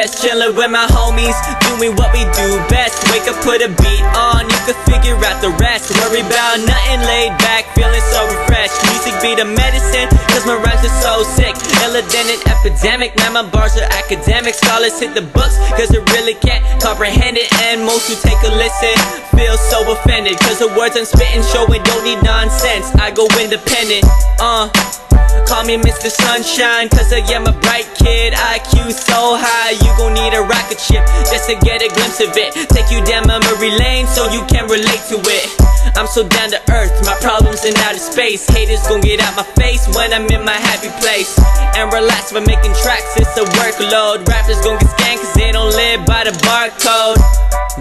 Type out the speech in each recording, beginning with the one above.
stress, chillin' with my homies, doing what we do best. Wake up, put a beat on, you can figure out the rest. Worry about nothing, laid back, feeling so refreshed. Music be the medicine, cause my rhymes are so sick. Iller than an epidemic, now my bars are academic. Scholars hit the books, cause they really can't comprehend it. And most who take a listen feel so offended, cause the words I'm spitting showing don't need nonsense. I go independent, call me Mr. Sunshine, cause I am a bright kid. IQ so high, you gon' need a rocket ship just to get a glimpse of it. Take you down memory lane so you can relate to it. I'm so down to earth, my problems in outer space. Haters gon' get out my face when I'm in my happy place. And relax when making tracks, it's a workload. Rappers gon' get scanned cause they don't live by the barcode.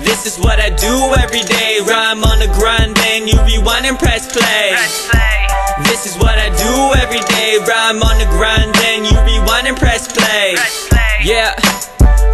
This is what I do every day, rhyme on the grind, then you rewind and press play. This is what I do every day, rhyme on the grind, then you rewind and press play. Yeah,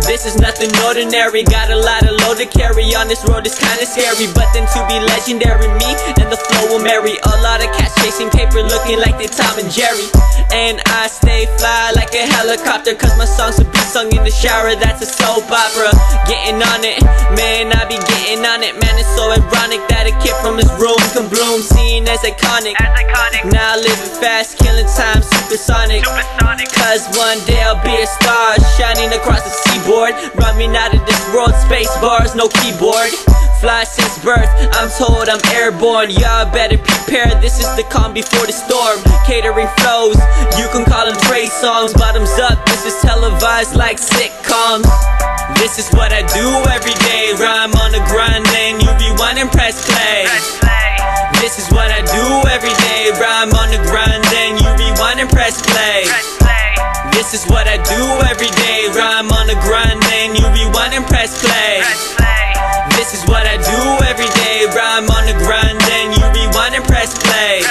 this is nothing ordinary, got a lot of load to carry. On this road it's kinda scary, but then to be legendary, me and the flow will marry. A lot of cats chasing paper looking like they Tom and Jerry. And I stay fly like a helicopter, cause my songs will be sung in the shower, that's a soap opera. Getting on it, man, I be getting on it. Man, it's so ironic that a kid from his room can bloom, seen as iconic. Now living fast, killing time, supersonic. Cause one day I'll be a star, shining across the seaboard. Running out of this world, space bars, no keyboard. Fly since birth, I'm told I'm airborne. Y'all better prepare, this is the calm before the storm. Catering flows, you can call them Trey songs. Bottoms up, this is televised like sitcoms. This is what I do every day, rhyme on the grind, then you rewind and press play. This is what I do every day, rhyme on the grind, then you rewind and press play. This is what I do every day, rhyme on the grind, then you rewind and press play. This is what I do every day, rhyme on the grind, then you rewind and press play.